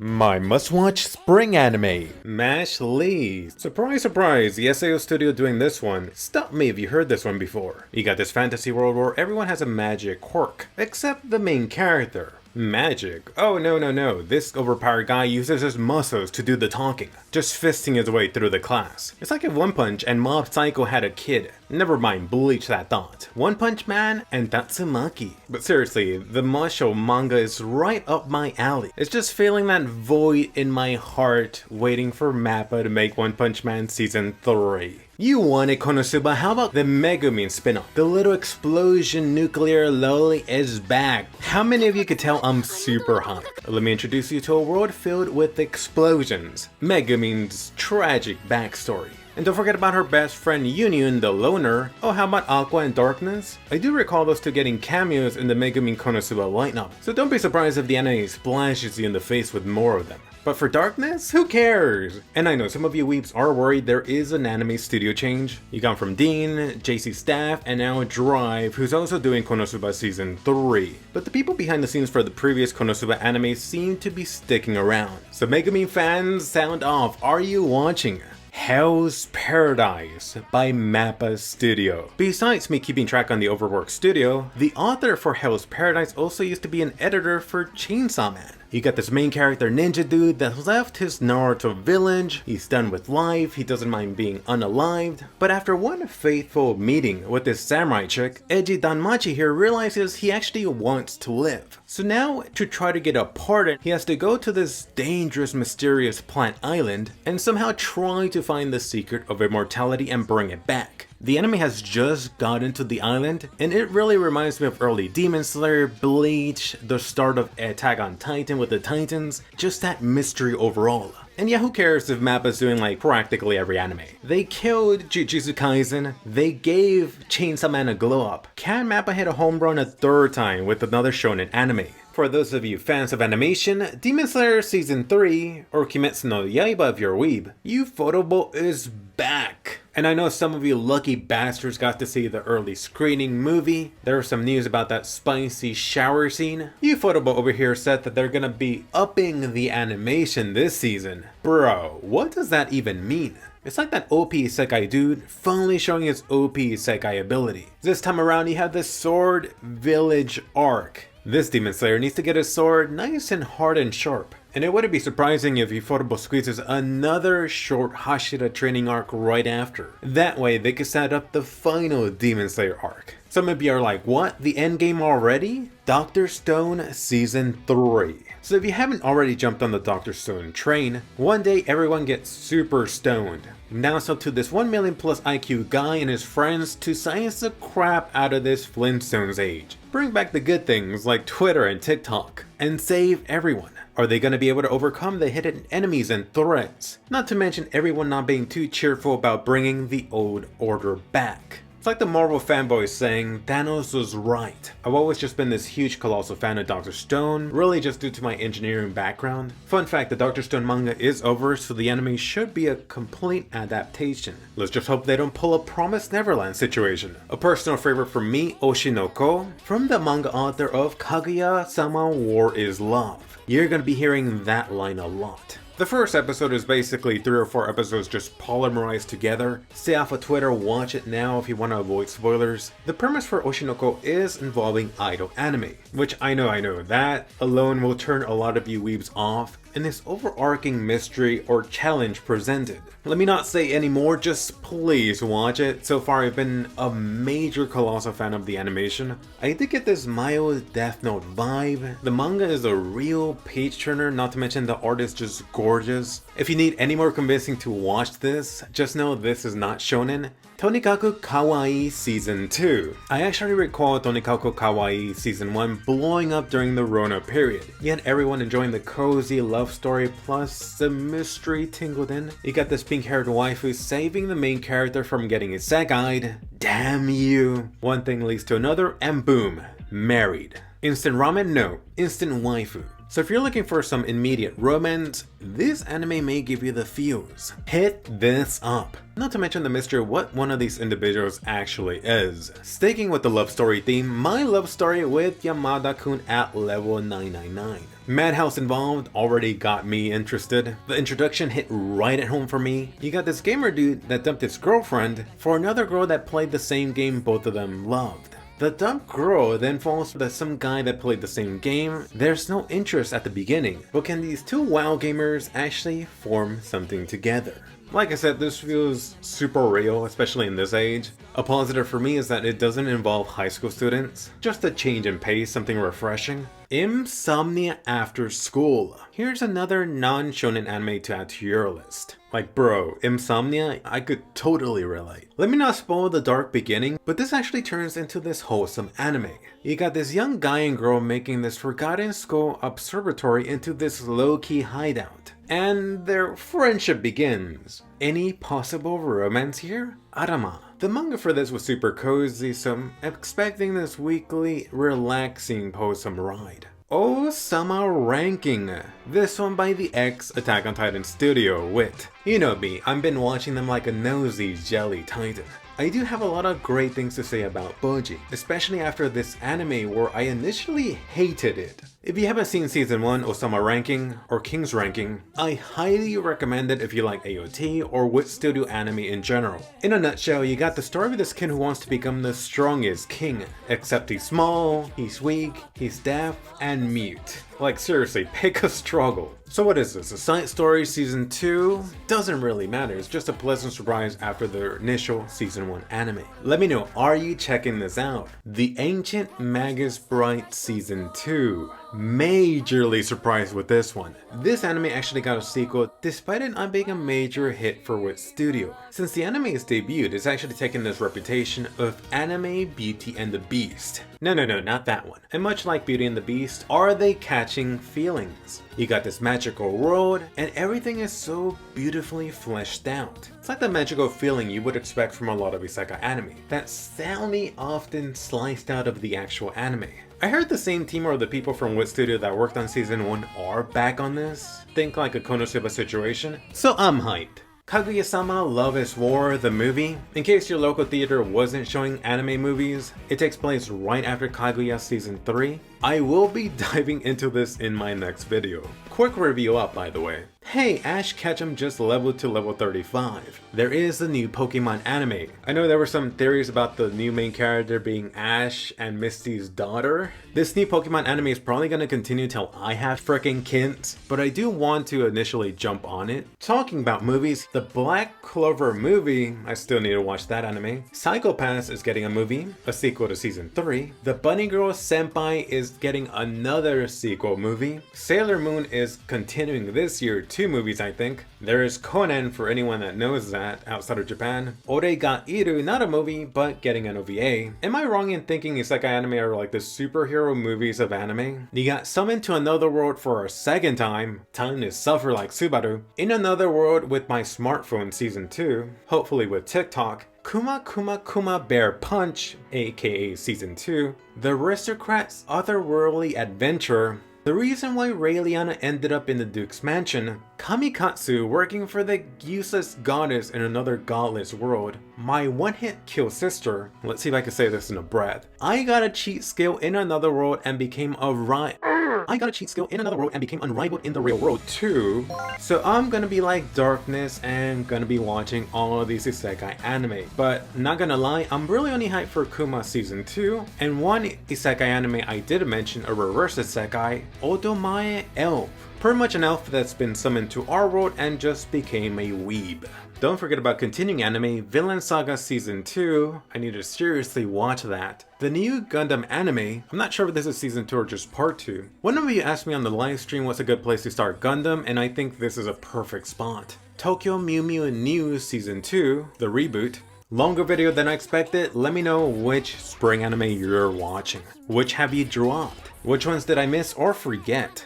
My must-watch spring anime, Mash Lee. Surprise, surprise, the SAO studio doing this one. Stop me if you heard this one before. You got this fantasy world where everyone has a magic quirk, except the main character. Magic? Oh no, this overpowered guy uses his muscles to do the talking, just fisting his way through the class. It's like if One Punch and Mob Psycho had a kid. Never mind, bleach that thought. One Punch Man and Tatsumaki. But seriously, the Musho manga is right up my alley. It's just feeling that void in my heart, waiting for MAPPA to make One Punch Man Season 3. You wanted Konosuba, how about the Megumin spin-off? The little explosion nuclear loli is back. How many of you could tell I'm super hyped? Let me introduce you to a world filled with explosions. Megumin's tragic backstory. And don't forget about her best friend Union the Loner. Oh, how about Aqua and Darkness? I do recall those two getting cameos in the Megumin Konosuba lineup, so don't be surprised if the anime splashes you in the face with more of them. But for Darkness, who cares? And I know some of you weeps are worried there is an anime studio change. You got from Dean, JC Staff, and now Drive, who's also doing Konosuba Season 3. But the people behind the scenes for the previous Konosuba anime seem to be sticking around. So Megumin fans, sound off, are you watching Hell's Paradise by MAPPA Studio? Besides me keeping track on the overworked studio, the author for Hell's Paradise also used to be an editor for Chainsaw Man. You got this main character ninja dude that left his Naruto village, he's done with life, he doesn't mind being unalived, but after one fateful meeting with this samurai chick, Eiji Danmachi here realizes he actually wants to live. So now, to try to get a pardon, he has to go to this dangerous, mysterious plant island and somehow try to find the secret of immortality and bring it back. The anime has just gotten to the island, and it really reminds me of early Demon Slayer, Bleach, the start of Attack on Titan with the Titans, just that mystery overall. And yeah, who cares if MAPPA's doing like practically every anime? They killed Jujutsu Kaisen, they gave Chainsaw Man a glow up. Can MAPPA hit a home run a third time with another shonen anime? For those of you fans of animation, Demon Slayer Season 3, or Kimetsu no Yaiba if you're a weeb, Ufotable is back. And I know some of you lucky bastards got to see the early screening movie. There was some news about that spicy shower scene. Ufotable over here said that they're gonna be upping the animation this season. Bro, what does that even mean? It's like that OP Isekai dude finally showing his OP Isekai ability. This time around you have the Sword Village arc. This Demon Slayer needs to get his sword nice and hard and sharp. And it wouldn't be surprising if Ufotable squeezes another short Hashira training arc right after. That way they can set up the final Demon Slayer arc. Some of you are like, what? The endgame already? Dr. Stone Season 3. So if you haven't already jumped on the Dr. Stone train, one day everyone gets super stoned. Now it's up to this 1 million plus IQ guy and his friends to science the crap out of this Flintstones age. Bring back the good things like Twitter and TikTok, and save everyone. Are they going to be able to overcome the hidden enemies and threats? Not to mention everyone not being too cheerful about bringing the old order back. It's like the Marvel fanboys saying, Thanos was right. I've always just been this huge colossal fan of Dr. Stone, really just due to my engineering background. Fun fact, the Dr. Stone manga is over, so the anime should be a complete adaptation. Let's just hope they don't pull a Promised Neverland situation. A personal favorite for me, Oshinoko, from the manga author of Kaguya-sama War is Love. You're gonna be hearing that line a lot. The first episode is basically 3 or 4 episodes just polymerized together. Stay off of Twitter, watch it now if you want to avoid spoilers. The premise for Oshinoko is involving idol anime, which I know, that alone will turn a lot of you weebs off, and this overarching mystery or challenge presented. Let me not say any more, just please watch it. So far I've been a major colossal fan of the animation. I did get this mild Death Note vibe. The manga is a real page turner, not to mention the art is just gorgeous. If you need any more convincing to watch this, just know this is not shonen. Tonikaku Kawaii Season 2. I actually recall Tonikaku Kawaii Season 1 blowing up during the Rona period. You had everyone enjoying the cozy love story plus the mystery tingled in. You got this pink-haired waifu saving the main character from getting isekai'd. Damn you. One thing leads to another and boom, married. Instant ramen? No, instant waifu. So if you're looking for some immediate romance, this anime may give you the feels. Hit this up. Not to mention the mystery of what one of these individuals actually is. Sticking with the love story theme, my love story with Yamada-kun at level 999. Madhouse involved already got me interested. The introduction hit right at home for me. You got this gamer dude that dumped his girlfriend for another girl that played the same game both of them loved. The dumped girl then falls for some guy that played the same game. There's no interest at the beginning, but can these two WoW gamers actually form something together? Like I said, this feels super real, especially in this age. A positive for me is that it doesn't involve high school students. Just a change in pace, something refreshing. Insomnia After School. Here's another non-shonen anime to add to your list. Like bro, Insomnia, I could totally relate. Let me not spoil the dark beginning, but this actually turns into this wholesome anime. You got this young guy and girl making this forgotten school observatory into this low-key hideout. And their friendship begins. Any possible romance here? Arama. The manga for this was super cozy, so I'm expecting this weekly, relaxing wholesome ride. Osama Ranking. This one by the ex-Attack on Titan studio, Wit. You know me, I've been watching them like a nosy jelly titan. I do have a lot of great things to say about Boji, especially after this anime where I initially hated it. If you haven't seen season 1 Osama Ranking or King's Ranking, I highly recommend it if you like AOT or Wit Studio anime in general. In a nutshell, you got the story of this kid who wants to become the strongest king, except he's small, he's weak, he's deaf, and mute. Like seriously, pick a struggle. So what is this, a side story season 2? Doesn't really matter, it's just a pleasant surprise after the initial season 1 anime. Let me know, are you checking this out? The Ancient Magus Bright season 2. Majorly surprised with this one. This anime actually got a sequel despite it not being a major hit for Wit Studio. Since the anime is debuted, it's actually taken this reputation of anime Beauty and the Beast. No, not that one. And much like Beauty and the Beast, are they catching feelings? You got this magical world, and everything is so beautifully fleshed out. It's like the magical feeling you would expect from a lot of isekai anime, that's sadly often sliced out of the actual anime. I heard the same team or the people from Wit Studio that worked on season 1 are back on this. Think like a Konosuba situation. So I'm hyped. Kaguya-sama Love is War, the movie. In case your local theater wasn't showing anime movies, it takes place right after Kaguya season 3. I will be diving into this in my next video. Quick review up by the way. Hey, Ash Ketchum just leveled to level 35. There is the new Pokemon anime. I know there were some theories about the new main character being Ash and Misty's daughter. This new Pokemon anime is probably gonna continue till I have freaking kids, but I do want to initially jump on it. Talking about movies, the Black Clover movie, I still need to watch that anime. Psycho Pass is getting a movie, a sequel to season 3. The Bunny Girl Senpai is getting another sequel movie. Sailor Moon is continuing this year, 2 movies I think. There is Conan for anyone that knows that outside of Japan. Ore ga Iru, not a movie, but getting an OVA. Am I wrong in thinking isekai anime are like the superhero movies of anime? You got Summoned to Another World for a second time to suffer like Subaru. In Another World with My Smartphone season 2, hopefully with TikTok. Kuma Kuma Kuma Bear Punch, aka season 2. The Aristocrats' Otherworldly Adventure. The reason why Raeliana ended up in the Duke's mansion. Kamikatsu working for the useless goddess in another godless world. My one-hit kill sister. Let's see if I can say this in a breath. I got a cheat skill in another world and became unrivaled in the real world too. So I'm gonna be like Darkness and gonna be watching all of these isekai anime. But not gonna lie, I'm really only hyped for Kuma season 2. And one isekai anime I did mention, a reverse isekai, Odomae Elf. Pretty much an elf that's been summoned to our world and just became a weeb. Don't forget about continuing anime, Vinland Saga Season 2, I need to seriously watch that. The new Gundam anime, I'm not sure if this is Season 2 or just Part 2. One of you asked me on the live stream what's a good place to start Gundam, and I think this is a perfect spot. Tokyo Mew Mew News Season 2, the reboot. Longer video than I expected, let me know which spring anime you're watching. Which have you dropped? Which ones did I miss or forget?